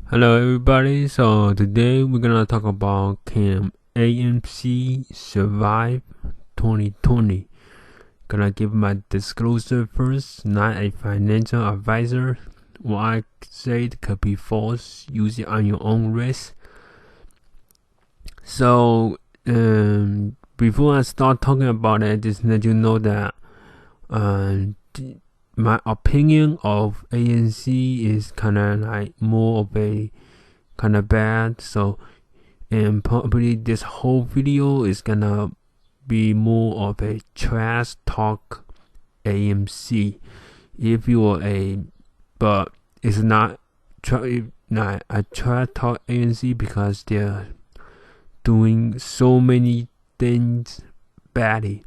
Hello everybody, so today we're gonna talk about can AMC survive 2020. Gonna give my disclosure first, not a financial advisor. What I say could be false, use it on your own risk. So before I start talking about it, just let you know that my opinion of AMC is kinda like more of a kinda bad. So and probably this whole video is gonna be more of a trash talk AMC. If you are but it's not a trash talk AMC because they're doing so many things badly.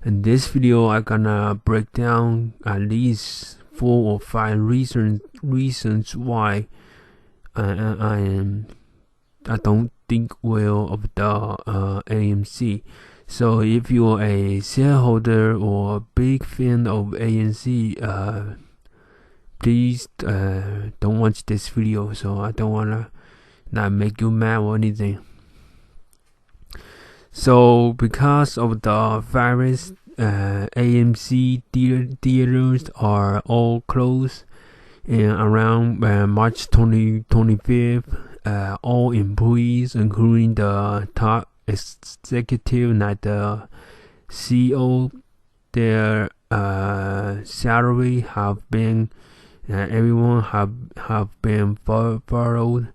In this video, I'm gonna break down at least 4 or 5 reasons why I don't think well of the AMC. So if you're a shareholder or a big fan of AMC, please don't watch this video. So I don't wanna not make you mad or anything. So because of the virus, AMC theaters are all closed, and around March 25th, all employees, including the top executive like the CEO, their salary have been everyone have been furloughed.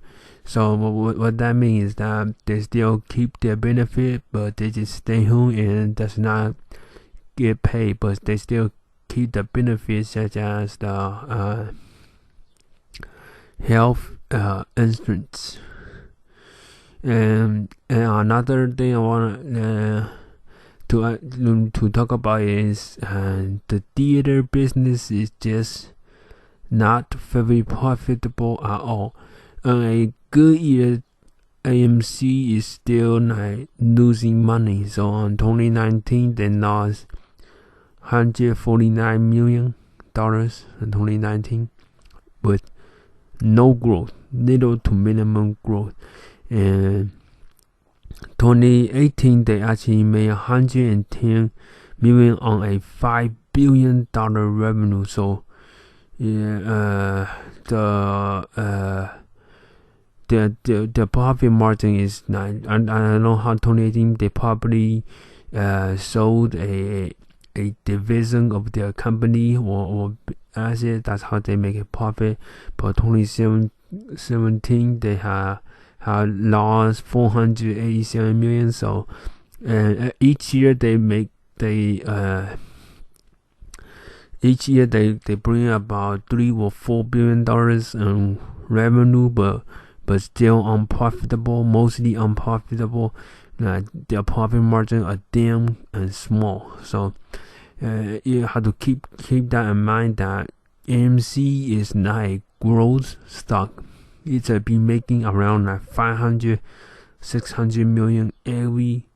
So what that means is that they still keep their benefit, but they just stay home and does not get paid, but they still keep the benefits such as the health insurance. And another thing I want to talk about is the theater business is just not very profitable at all. A good year, AMC is still like losing money. So on 2019, they lost $149 million in 2019 with no growth, little to minimum growth. And 2018, they actually made $110 million on a $5 billion revenue. So yeah, the profit margin is not. I don't know how 2018 they probably sold a division of their company or asset. That's how they make a profit. But 2017 they have lost $487 million. So each year they bring about $3 or $4 billion in revenue, but still unprofitable, mostly unprofitable. Their profit margin are damn and small. So you have to keep that in mind that AMC is not a growth stock. It's be making around like 500-600 million every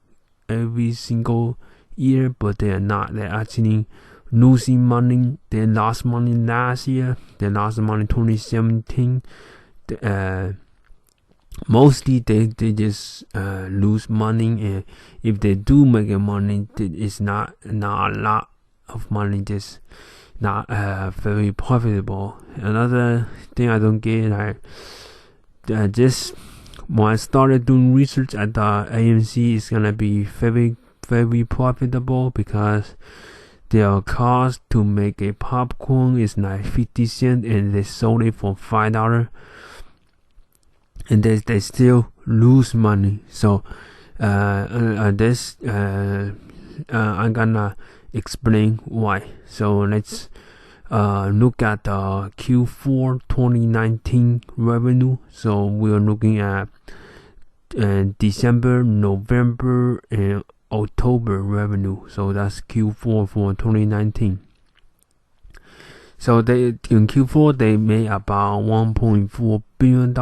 single year, but they are not. They're actually losing money. They lost money last year. They lost money in 2017. Mostly they just lose money, and if they do make money, it's not a lot of money, just not very profitable. Another thing I don't get, like just when I started doing research at the AMC, is gonna be very profitable because their cost to make a popcorn is like 50 cents, and they sold it for $5. And they still lose money. So I'm gonna explain why. So let's look at the Q4 2019 revenue. So we're looking at December, November, and October revenue. So that's Q4 for 2019. So in Q4 they made about $1.4 billion.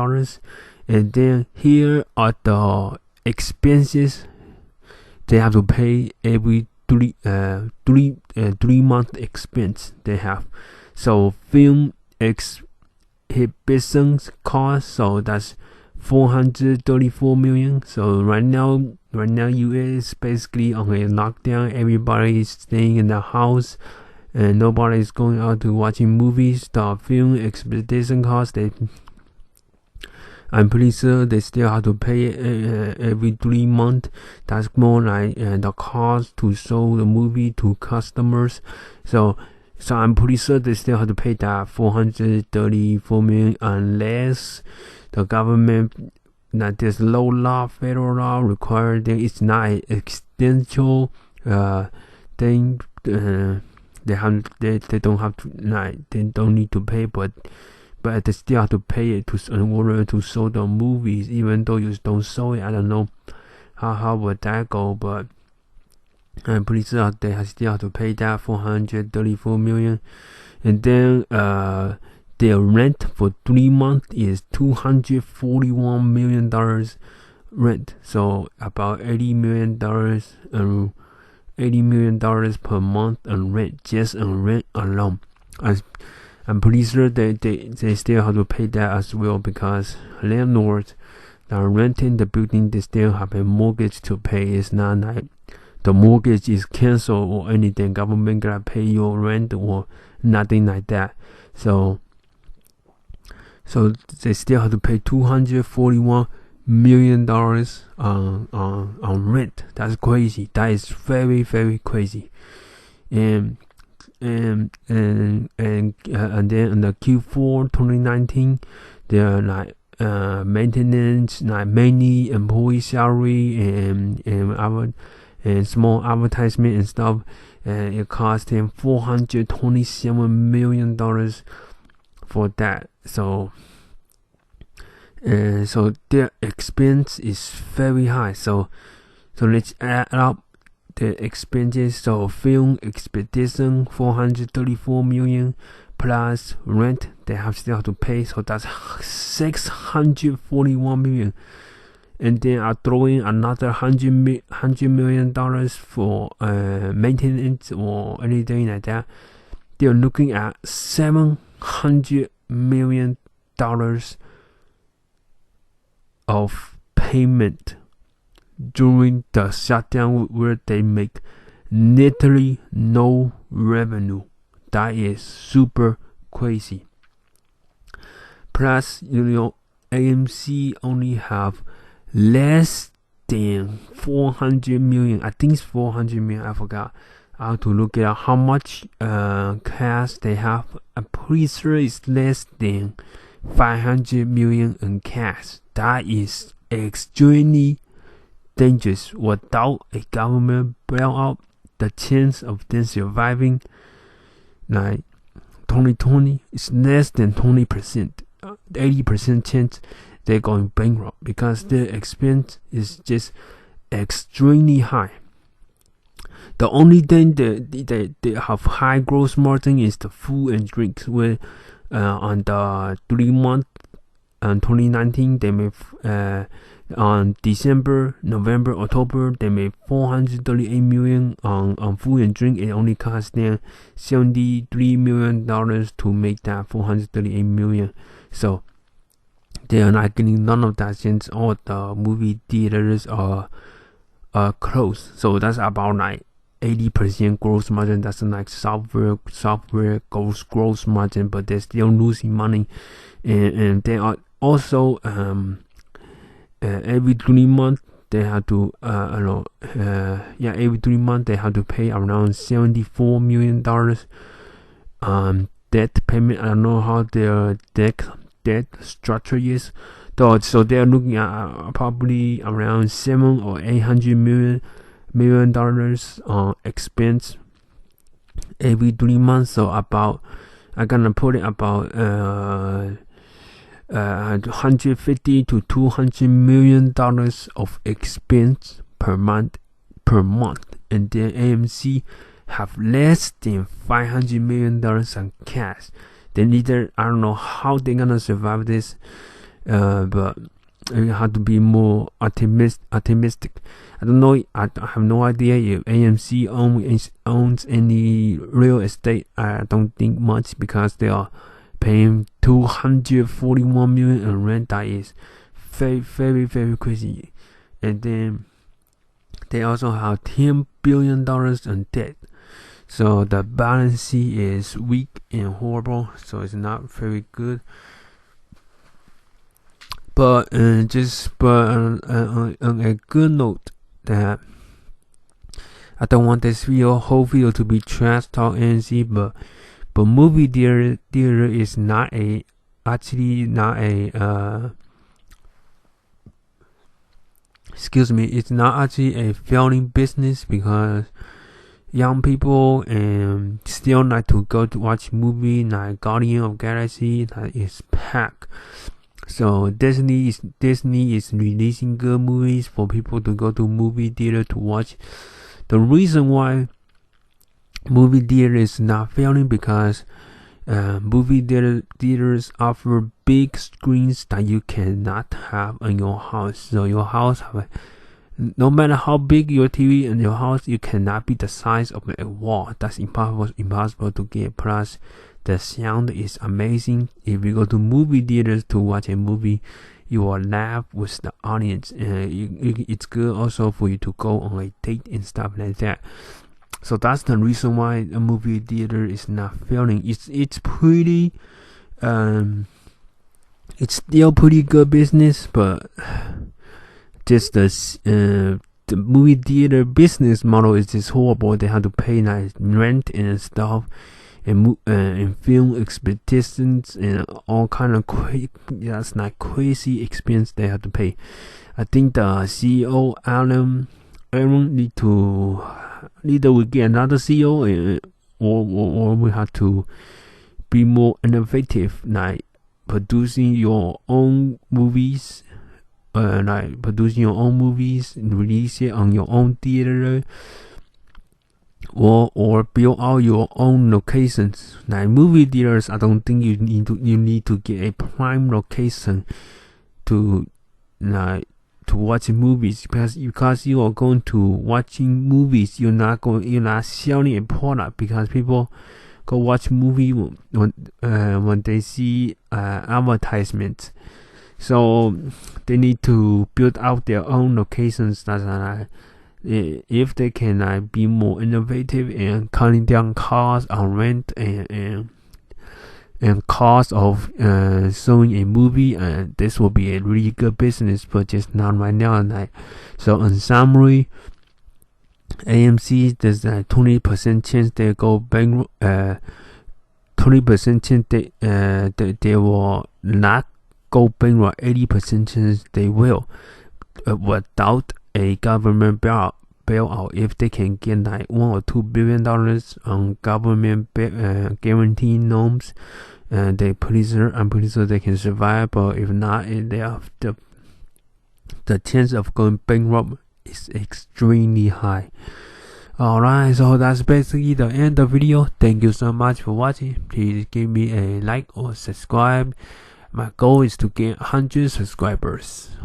And then here are the expenses they have to pay every 3 month expense they have. So film inhibitions cost, so that's 434 million. So right now US basically on a lockdown. Everybody is staying in the house and nobody is going out to watching movies. The film expedition cost, I'm pretty sure they still have to pay every 3 months. That's more like the cost to show the movie to customers. So I'm pretty sure they still have to pay that 434 million unless the government, that there's low law, federal law required that it's not an existential thing. They don't have to, like, they don't need to pay, but they still have to pay it in order to show the movies, even though you don't show it. I don't know how would that go, but I'm pretty sure they still have to pay that 434 million. And then their rent for 3 months is $241 million rent, so about $80 million per month on rent, just on rent alone. I'm pretty sure they still have to pay that as well, because landlords that are renting the building, they still have a mortgage to pay. It's not like the mortgage is canceled or anything. Government gotta pay your rent or nothing like that. So they still have to pay $241 million on rent. That's crazy. That is very, very crazy. And then in the Q4 2019, there are like maintenance, like mainly employee salary and small advertisement and stuff. And it cost him $427 million for that. So their expense is very high. So let's add up the expenses. So film expedition 434 million plus rent they still have to pay. So that's 641 million. And then I throw in another $100 million for maintenance or anything like that. They're looking at $700 million of payment during the shutdown, where they make literally no revenue. That is super crazy. Plus, AMC only have less than 400 million. I think it's 400 million. I forgot. I have to look at how much cash they have. I'm pretty sure it's less than 500 million in cash. That is extremely dangerous. Without a government bailout, the chance of them surviving, like 2020, is less than 20%. 80% chance they're going bankrupt, because their expense is just extremely high. The only thing that they have high gross margin is the food and drinks, where on the 3 month 2019 they made on December, November, October they made 438 million on food and drink. It only cost them $73 million to make that 438 million. So they are not getting none of that, since all the movie theaters are closed. So that's about like 80% gross margin. That's like software gross margin, but they're still losing money. And they are also every 3 months they have to every 3 months they have to pay around $74 million debt payment. I don't know how their debt structure is, though. So they're looking at probably around $700 or $800 million on expense every 3 months. So I'm gonna put it about $150 to $200 million of expense per month. And then AMC have less than $500 million on cash. Then either, I don't know how they're gonna survive this, but you have to be more optimistic. I don't know. I have no idea if AMC owns any real estate. I don't think much, because they are paying 241 million in rent. That is very, very, very crazy. And then they also have $10 billion in debt. So the balance sheet is weak and horrible. So it's not very good. But on a good note, that I don't want this whole video to be trash talk AMC, but movie theater is not a it's not actually a failing business, because young people still like to go to watch movie like Guardian of Galaxy that is packed. So Disney is releasing good movies for people to go to movie theater to watch. The reason why movie theater is not failing, because movie theaters offer big screens that you cannot have in your house. So your house no matter how big your TV in your house, you cannot be the size of a wall. That's impossible to get. Plus, the sound is amazing. If you go to movie theaters to watch a movie, you will laugh with the audience. It's good also for you to go on a date and stuff like that. So that's the reason why a movie theater is not failing. It's pretty, it's still pretty good business, but just the movie theater business model is just horrible. They have to pay like rent and stuff, and film expeditions and all kind of that's like crazy expense they have to pay. I think the CEO Aaron either we get another CEO or we have to be more innovative, like producing your own movies, release it on your own theater, or build out your own locations. Like movie theaters, I don't think you need to get a prime location to watch movies, because you are going to watching movies. You're not selling a product, because people go watch movie when they see advertisements. So they need to build out their own locations. That's if they can be more innovative and cutting down costs on rent and cost of showing a movie, this will be a really good business, but just not right now. So in summary, AMC, there's a 20% chance they go bankrupt. 20% chance they will not go bankrupt. 80% chance they will, without a government bailout. If they can get like $1 or $2 billion on government guarantee norms, I'm pretty sure they can survive. But if not, they have the chance of going bankrupt is extremely high. Alright, so that's basically the end of the video. Thank you so much for watching. Please give me a like or subscribe. My goal is to get 100 subscribers.